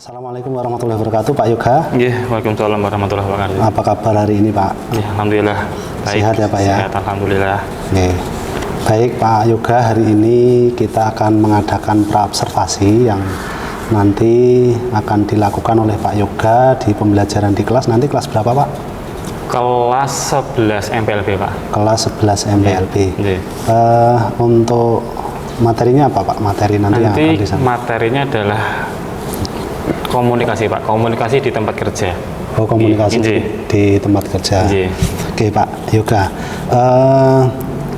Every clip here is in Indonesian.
Assalamualaikum warahmatullahi wabarakatuh, Pak Yoga. Iya, waalaikumsalam warahmatullahi wabarakatuh. Apa kabar hari ini, Pak? Ya, alhamdulillah. Baik. Sehat ya, Pak ya? Sehat, alhamdulillah. Oke. Baik, Pak Yoga, hari ini kita akan mengadakan praobservasi yang nanti akan dilakukan oleh Pak Yoga di pembelajaran di kelas. Nanti kelas berapa, Pak? Kelas 11 MPLB, Pak. Kelas 11 MPLB. Iya. Untuk materinya apa, Pak? Materi nanti yang akan Nanti disampaikan. materinya adalah komunikasi, Pak. Komunikasi di tempat kerja. Oh, komunikasi Iya. di tempat kerja. Iya. Oke, Pak Yoga.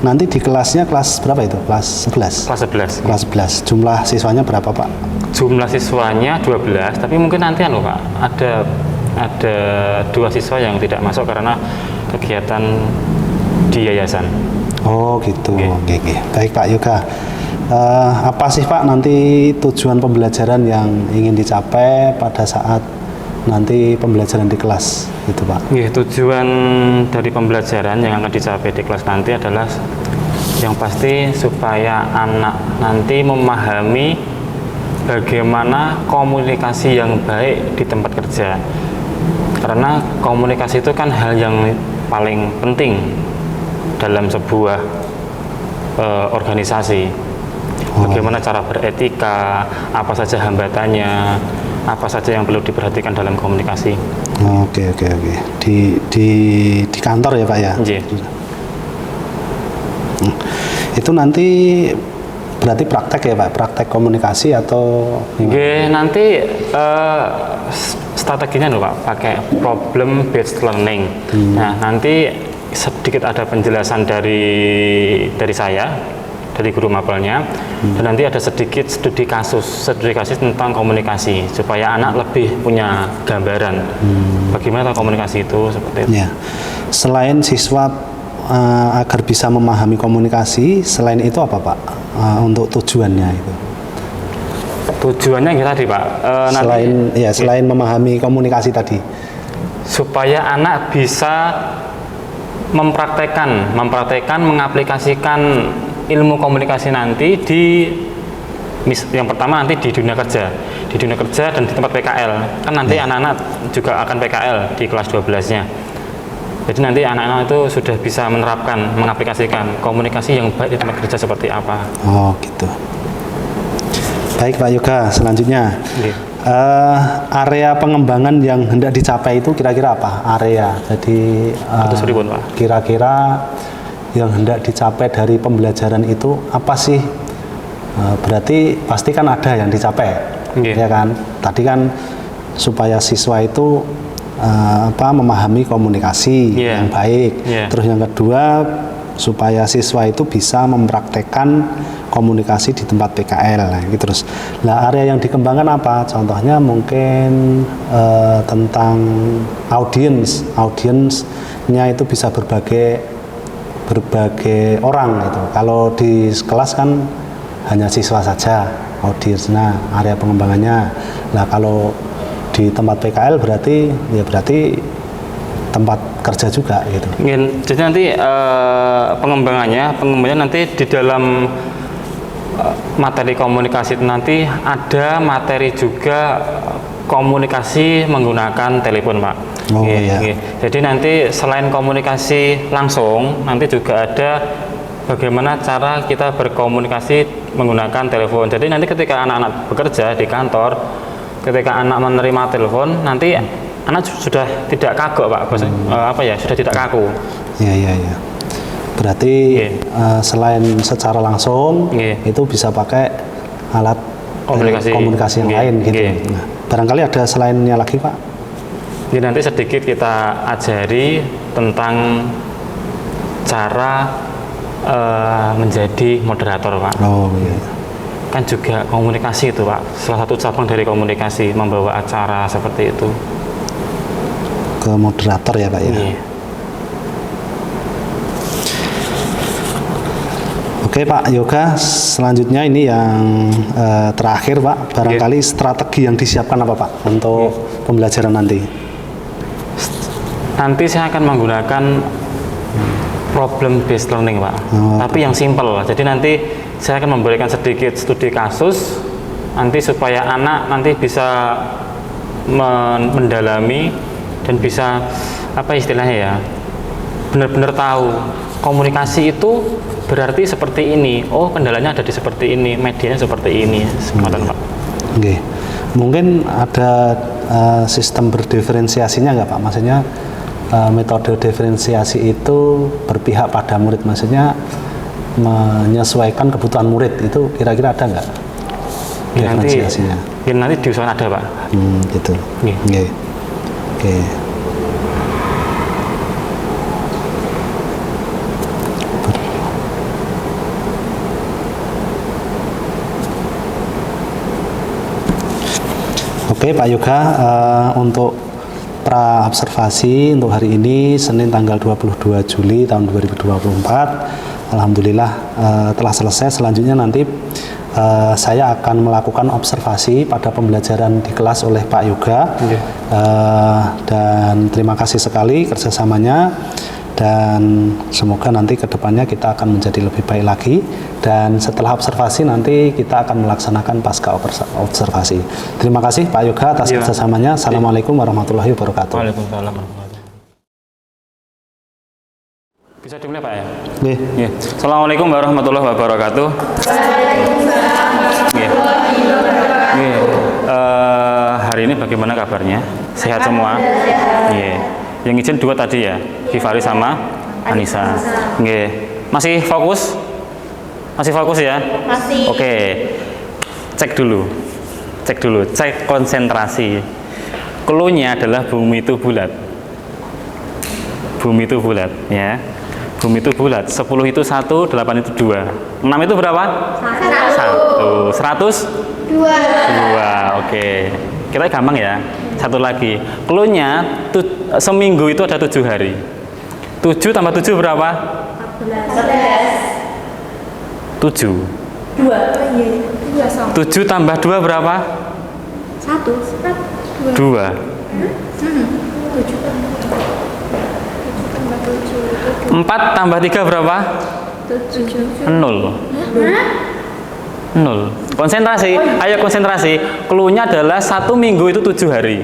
Nanti di kelasnya kelas berapa itu? Kelas 11? Kelas 11. Kelas 11. Jumlah siswanya berapa, Pak? Jumlah siswanya 12, tapi mungkin nanti Pak, ada 2 siswa yang tidak masuk karena kegiatan di yayasan. Oh, gitu. Oke. Oke, oke. Baik, Pak Yoga. Apa sih, Pak, nanti tujuan pembelajaran yang ingin dicapai pada saat nanti pembelajaran di kelas itu, Pak? Ya, tujuan dari pembelajaran yang akan dicapai di kelas nanti adalah yang pasti supaya anak nanti memahami bagaimana komunikasi yang baik di tempat kerja. Karena komunikasi itu kan hal yang paling penting dalam sebuah organisasi. Bagaimana cara beretika, apa saja hambatannya, apa saja yang perlu diperhatikan dalam komunikasi. Oke, oke, oke. Di kantor ya, Pak ya? Iya. Itu nanti berarti praktek ya, Pak? Praktek komunikasi atau gimana? Oke, nanti strateginya Pak, pakai problem based learning. Nah, nanti sedikit ada penjelasan dari saya, dari guru mapelnya, dan nanti ada sedikit studi kasus tentang komunikasi supaya anak lebih punya gambaran bagaimana komunikasi itu seperti itu. Ya. Selain siswa agar bisa memahami komunikasi, selain itu apa, Pak? Untuk tujuannya itu? Tujuannya yang tadi, Pak. Selain memahami komunikasi tadi. Supaya anak bisa mempraktekkan, mengaplikasikan ilmu komunikasi nanti yang pertama nanti di dunia kerja dan di tempat PKL. Kan nanti anak-anak juga akan PKL di kelas 12-nya. Jadi nanti anak-anak itu sudah bisa menerapkan, mengaplikasikan komunikasi yang baik di tempat kerja seperti apa. Oh, gitu. Baik, Pak Yoga, selanjutnya. Area pengembangan yang hendak dicapai itu kira-kira apa? Area. Jadi Pak. Kira-kira yang hendak dicapai dari pembelajaran itu apa sih? Berarti pasti kan ada yang dicapai, ya kan? Tadi kan supaya siswa itu memahami komunikasi yang baik. Terus yang kedua supaya siswa itu bisa mempraktekkan komunikasi di tempat PKL. Terus, area yang dikembangkan apa? Contohnya mungkin tentang audiensnya itu bisa berbagai orang itu. Kalau di kelas kan hanya siswa saja audiensnya, area pengembangannya. Nah, kalau di tempat PKL berarti tempat kerja juga gitu. Jadi nanti pengembangannya nanti di dalam materi komunikasi itu nanti ada materi juga komunikasi menggunakan telepon, Pak. Oh, iya. Jadi nanti selain komunikasi langsung, nanti juga ada bagaimana cara kita berkomunikasi menggunakan telepon. Jadi nanti ketika anak-anak bekerja di kantor, ketika anak menerima telepon, nanti anak sudah tidak kagok, Pak. Sudah tidak kaku. Iya. Berarti selain secara langsung itu bisa pakai alat komunikasi yang lain gitu. Nah, barangkali ada selainnya lagi, Pak? Jadi nanti sedikit kita ajari tentang cara menjadi moderator, Pak. Oh, iya. Kan juga komunikasi itu, Pak. Salah satu cabang dari komunikasi, membawa acara seperti itu. Ke moderator ya, Pak ya. Iya. Oke, Pak Yoga, selanjutnya ini yang terakhir, Pak. Barangkali strategi yang disiapkan apa, Pak, untuk pembelajaran nanti? Nanti saya akan menggunakan problem based learning, Pak. Tapi yang simple. Jadi nanti saya akan memberikan sedikit studi kasus nanti supaya anak nanti bisa mendalami dan bisa apa istilahnya ya, benar-benar tahu komunikasi itu berarti seperti ini. Oh, kendalanya ada di seperti ini, medianya seperti ini. Semacam Pak. Oke. Mungkin ada sistem berdiferensiasinya nggak Pak? Maksudnya metode diferensiasi itu berpihak pada murid, maksudnya menyesuaikan kebutuhan murid, itu kira-kira ada nggak diferensiasinya? Nanti di usaha ada Pak. Gitu. Oke. Oke Pak Yoga, untuk pra observasi untuk hari ini Senin tanggal 22 Juli tahun 2024 Alhamdulillah telah selesai. Selanjutnya nanti saya akan melakukan observasi pada pembelajaran di kelas oleh Pak Yoga. Dan terima kasih sekali kerjasamanya, dan semoga nanti kedepannya kita akan menjadi lebih baik lagi, dan setelah observasi nanti kita akan melaksanakan pasca observasi. Terima kasih Pak Yoga atas kerjasamanya. Assalamualaikum warahmatullahi wabarakatuh. Waalaikumsalam warahmatullahi wabarakatuh. Bisa dimulai Pak ya? Iya. Assalamualaikum warahmatullahi wabarakatuh. Hari ini bagaimana kabarnya? Sehat semua? Yang izin 2 tadi ya, Kifari sama Anissa. Masih fokus? Masih fokus ya? Masih. Oke. Cek dulu, cek konsentrasi. Clue-nya adalah bumi itu bulat. Bumi itu bulat ya. Bumi itu bulat. 10 itu 1, 8 itu 2. 6 itu berapa? 1. 100? 2. Oke. Kita gampang ya. Satu lagi. Clue-nya seminggu itu ada 7 hari. 7 tambah 7 berapa? 7. 7 tambah 2 berapa? 2. 4 tambah 3 berapa? 0. 0. Konsentrasi. Ayo konsentrasi. Clue-nya adalah 1 minggu itu 7 hari.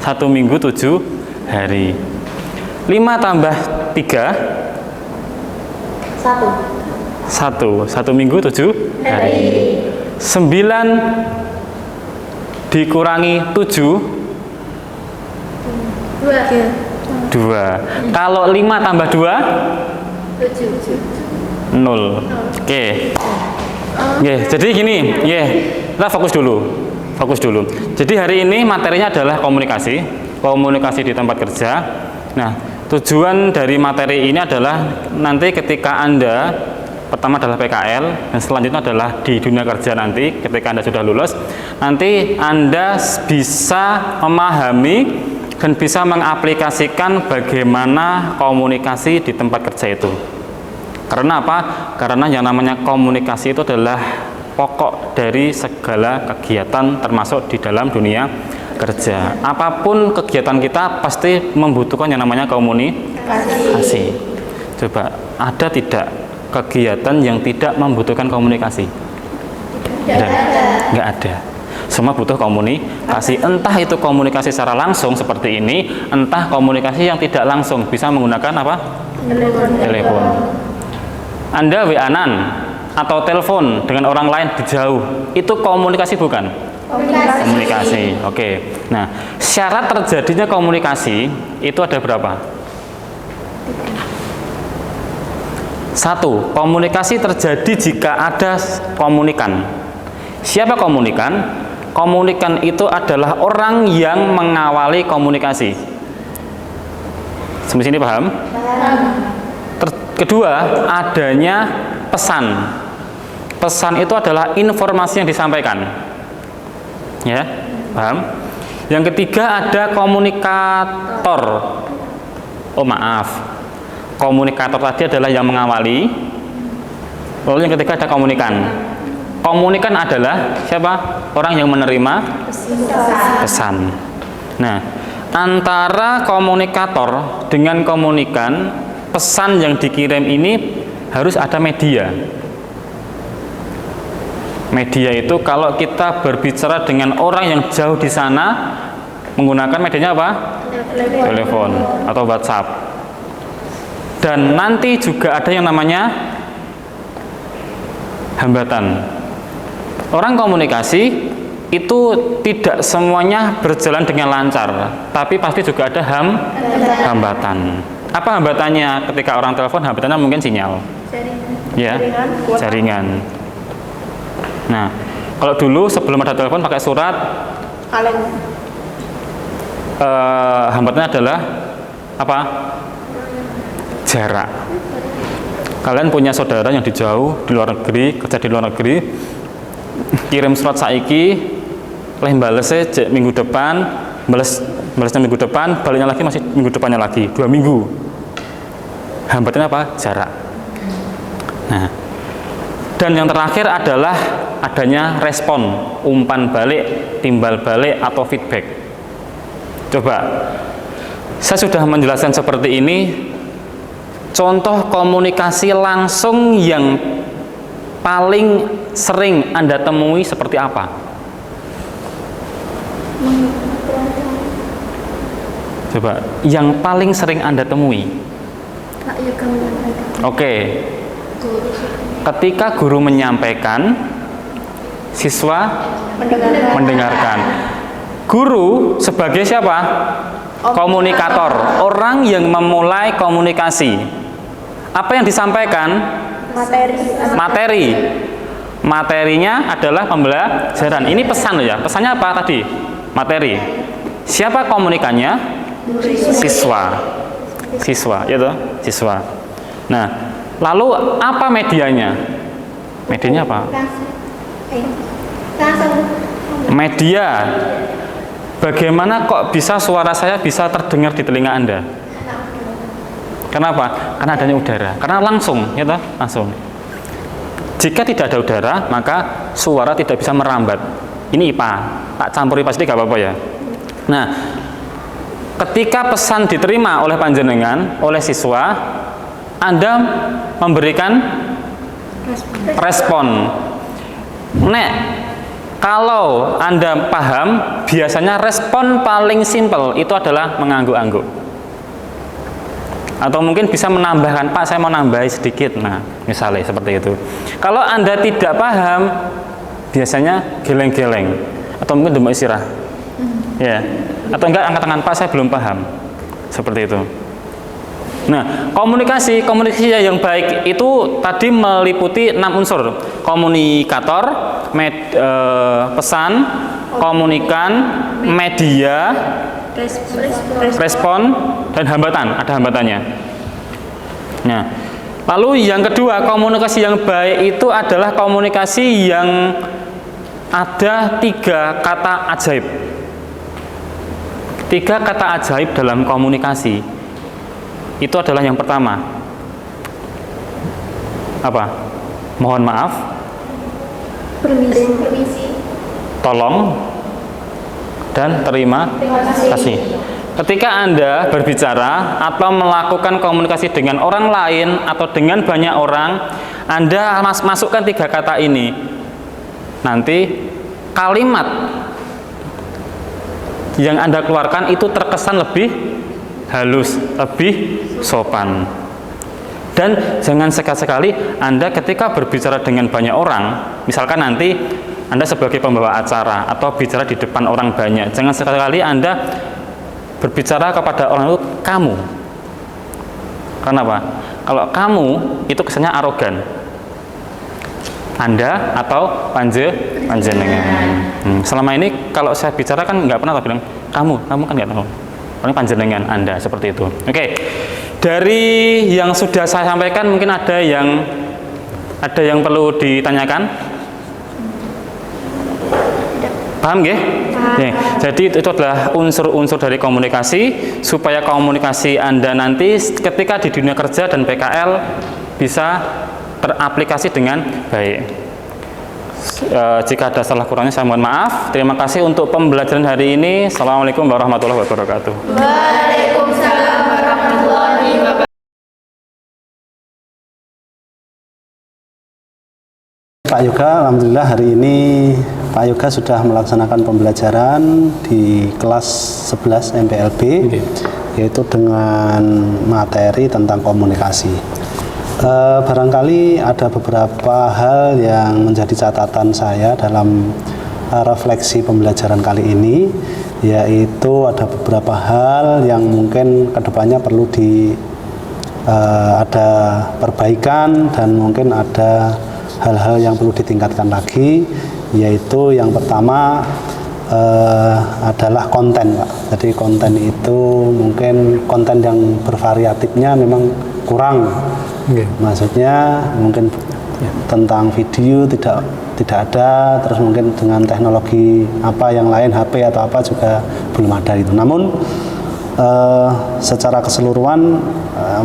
1 minggu 7 hari. 5 tambah 3? 1. 1 minggu 7 hari. 9 dikurangi 7? 2. Kalau 5 tambah 2? 0. Oke. Jadi gini, kita fokus dulu. Jadi hari ini materinya adalah komunikasi di tempat kerja. Nah, tujuan dari materi ini adalah nanti ketika Anda pertama adalah PKL, dan selanjutnya adalah di dunia kerja nanti ketika Anda sudah lulus, nanti Anda bisa memahami dan bisa mengaplikasikan bagaimana komunikasi di tempat kerja itu. Karena apa? Karena yang namanya komunikasi itu adalah pokok dari segala kegiatan termasuk di dalam dunia kerja. Apapun kegiatan kita pasti membutuhkan yang namanya komunikasi. Coba, ada tidak kegiatan yang tidak membutuhkan komunikasi? Nggak ada. Semua butuh komunikasi. Entah itu komunikasi secara langsung seperti ini, entah komunikasi yang tidak langsung, bisa menggunakan apa? Telepon. Anda WA-an atau telepon dengan orang lain di jauh, itu komunikasi bukan? Komunikasi. Oke. Nah, syarat terjadinya komunikasi itu ada berapa? 1. Komunikasi terjadi jika ada komunikan. Siapa komunikan? Komunikan itu adalah orang yang mengawali komunikasi. Sampai sini paham? Kedua, adanya pesan. Pesan itu adalah informasi yang disampaikan. Ya, paham? Yang ketiga ada komunikator. Oh maaf, komunikator tadi adalah yang mengawali. Lalu yang ketiga ada komunikan. Komunikan adalah siapa? Orang yang menerima pesan. Nah, antara komunikator dengan komunikan, pesan yang dikirim ini harus ada media. Media itu kalau kita berbicara dengan orang yang jauh di sana, menggunakan medianya apa? Telepon atau WhatsApp. Dan nanti juga ada yang namanya hambatan. Orang komunikasi itu tidak semuanya berjalan dengan lancar, tapi pasti juga ada hambatan. Apa hambatannya? Ketika orang telepon, hambatannya mungkin sinyal. Jaringan. Nah, kalau dulu sebelum ada telepon pakai surat, hambatannya adalah apa? Jarak. Kalian punya saudara yang di jauh, di luar negeri, kerja di luar negeri, kirim surat saiki, balesnya minggu depan, balesnya minggu depan, baliknya lagi masih minggu depannya lagi, 2 minggu. Hambatannya apa? Jarak. Nah, dan yang terakhir adalah adanya respon, umpan balik, timbal balik, atau feedback. Coba, saya sudah menjelaskan seperti ini. Contoh komunikasi langsung yang paling sering Anda temui seperti apa? Coba, yang paling sering Anda temui. Oke. Ketika guru menyampaikan, siswa mendengarkan. Guru sebagai siapa? Komunikator, orang yang memulai komunikasi. Apa yang disampaikan? Materi. Materinya adalah pembelajaran. Ini pesan ya. Pesannya apa tadi? Materi. Siapa komunikannya? Siswa, ya toh? Siswa. Nah, lalu apa medianya? Medianya apa? Media. Bagaimana kok bisa suara saya bisa terdengar di telinga Anda? Kenapa? Karena adanya udara. Karena langsung, ya toh? Langsung. Jika tidak ada udara, maka suara tidak bisa merambat. Ini IPA. Tak campur IPA sedikit, gak apa-apa ya. Nah, ketika pesan diterima oleh panjenengan, oleh siswa, Anda memberikan respon. Nek, kalau Anda paham, biasanya respon paling simpel itu adalah mengangguk-angguk. Atau mungkin bisa menambahkan, Pak saya mau nambahi sedikit. Nah, misalnya seperti itu. Kalau Anda tidak paham, biasanya geleng-geleng. Atau mungkin demam istirahat. Ya. Atau enggak angkat tangan, Pak saya belum paham. Seperti itu. Nah, komunikasi yang baik itu tadi meliputi 6 unsur. Komunikator, pesan, komunikan, media, respon, dan hambatan. Ada hambatannya. Nah, lalu yang kedua, komunikasi yang baik itu adalah komunikasi yang ada 3 kata ajaib. 3 kata ajaib dalam komunikasi itu adalah yang pertama. Apa? Mohon maaf. Permisi. Tolong. Dan terima kasih. Ketika Anda berbicara atau melakukan komunikasi dengan orang lain atau dengan banyak orang, Anda masukkan 3 kata ini. Nanti kalimat yang Anda keluarkan itu terkesan lebih halus, lebih sopan. Dan jangan sekali-sekali Anda ketika berbicara dengan banyak orang, misalkan nanti Anda sebagai pembawa acara atau bicara di depan orang banyak, jangan sekali-kali Anda berbicara kepada orang itu kamu. Kenapa? Kalau kamu itu kesannya arogan. Anda atau panjenengan. Selama ini kalau saya bicara kan nggak pernah bilang kamu kan nggak tahu. Paling panjenengan Anda seperti itu. Oke. Dari yang sudah saya sampaikan mungkin ada yang perlu ditanyakan. Paham nggih? Oke. Jadi itu adalah unsur-unsur dari komunikasi supaya komunikasi Anda nanti ketika di dunia kerja dan PKL bisa teraplikasi dengan baik. Jika ada salah kurangnya saya mohon maaf. Terima kasih untuk pembelajaran hari ini. Assalamualaikum warahmatullahi wabarakatuh. Waalaikumsalam warahmatullahi wabarakatuh. Pak Yoga, alhamdulillah hari ini Pak Yoga sudah melaksanakan pembelajaran di kelas 11 MPLB, yaitu dengan materi tentang komunikasi. Barangkali ada beberapa hal yang menjadi catatan saya dalam refleksi pembelajaran kali ini, yaitu ada beberapa hal yang mungkin kedepannya perlu ada perbaikan dan mungkin ada hal-hal yang perlu ditingkatkan lagi, yaitu yang pertama adalah konten, Pak. Jadi konten itu mungkin konten yang bervariatifnya memang kurang. Maksudnya mungkin tentang video tidak ada, terus mungkin dengan teknologi apa yang lain, HP atau apa juga belum ada itu. Namun secara keseluruhan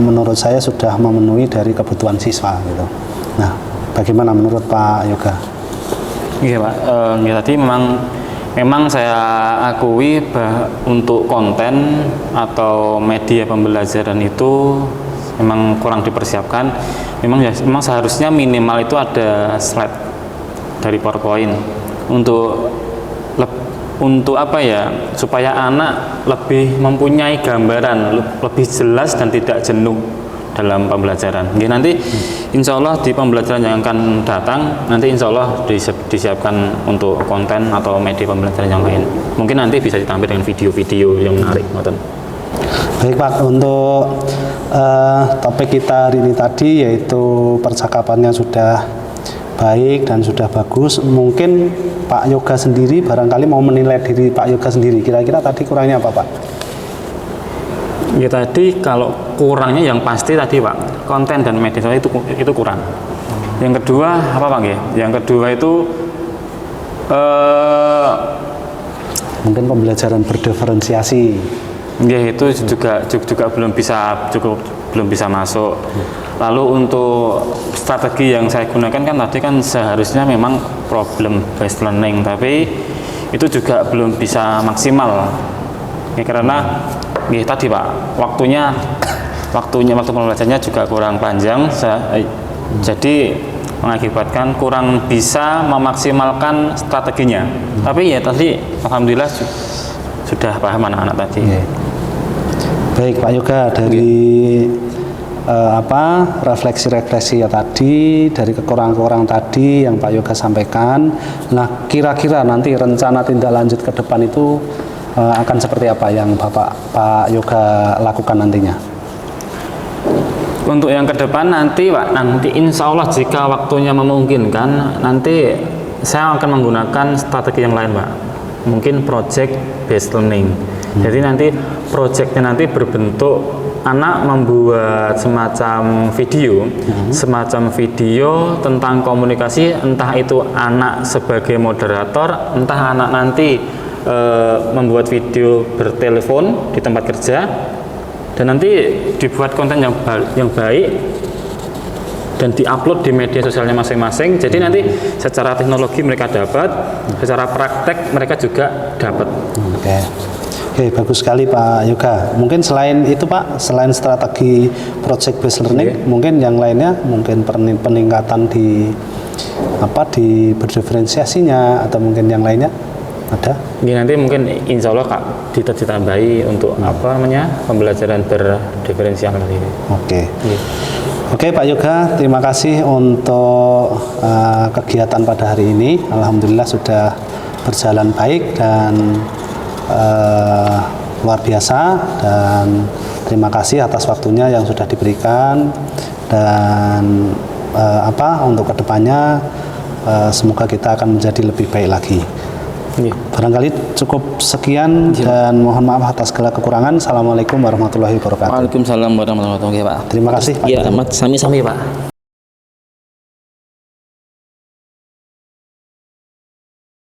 menurut saya sudah memenuhi dari kebutuhan siswa gitu. Nah, bagaimana menurut Pak Yoga? Iya Pak, tadi memang saya akui untuk konten atau media pembelajaran itu memang kurang dipersiapkan. Memang seharusnya minimal itu ada slide dari PowerPoint untuk apa ya, supaya anak lebih mempunyai gambaran lebih jelas dan tidak jenuh dalam pembelajaran. Nanti insya Allah di pembelajaran yang akan datang, nanti insya Allah disiapkan untuk konten atau media pembelajaran yang lain. Mungkin nanti bisa ditambah dengan video-video yang menarik. Baik Pak, untuk topik kita hari ini tadi yaitu percakapannya sudah baik dan sudah bagus. Mungkin Pak Yoga sendiri barangkali mau menilai diri Pak Yoga sendiri. Kira-kira tadi kurangnya apa Pak? Ya tadi kalau kurangnya yang pasti tadi Pak, konten dan media itu kurang. Yang kedua apa Pak ya? Yang kedua itu mungkin pembelajaran berdiferensiasi. Ya itu juga belum bisa masuk. Lalu untuk strategi yang saya gunakan kan tadi kan seharusnya memang problem based learning, tapi itu juga belum bisa maksimal. Ya, karena tadi Pak, waktu pembelajarannya juga kurang panjang, jadi mengakibatkan kurang bisa memaksimalkan strateginya. Tapi ya tadi alhamdulillah sudah paham anak-anak tadi. Baik Pak Yoga, dari refleksi-refleksi ya tadi, dari kekurangan-kekurangan tadi yang Pak Yoga sampaikan. Nah, kira-kira nanti rencana tindak lanjut ke depan itu akan seperti apa yang Pak Yoga lakukan nantinya? Untuk yang ke depan nanti Pak, insya Allah jika waktunya memungkinkan, nanti saya akan menggunakan strategi yang lain Pak. Mungkin project based learning. Jadi nanti projectnya nanti berbentuk anak membuat semacam video tentang komunikasi, entah itu anak sebagai moderator, entah anak nanti membuat video bertelepon di tempat kerja, dan nanti dibuat konten yang baik dan diupload di media sosialnya masing-masing. Jadi nanti secara teknologi mereka dapat, secara praktek mereka juga dapat. Oke, bagus sekali Pak Yoga. Mungkin selain itu Pak, selain strategi project based learning, mungkin yang lainnya, mungkin peningkatan di berdiferensiasinya atau mungkin yang lainnya ada? Nanti mungkin insya Allah Kak ditambahi untuk pembelajaran berdiferensial ini. Oke Pak Yoga, terima kasih untuk kegiatan pada hari ini. Alhamdulillah sudah berjalan baik dan luar biasa, dan terima kasih atas waktunya yang sudah diberikan, dan untuk kedepannya semoga kita akan menjadi lebih baik lagi. Barangkali cukup sekian dan mohon maaf atas segala kekurangan. Assalamualaikum warahmatullahi wabarakatuh. Waalaikumsalam warahmatullahi wabarakatuh Pak. Terima kasih Pak. Ya, sami-sami Pak.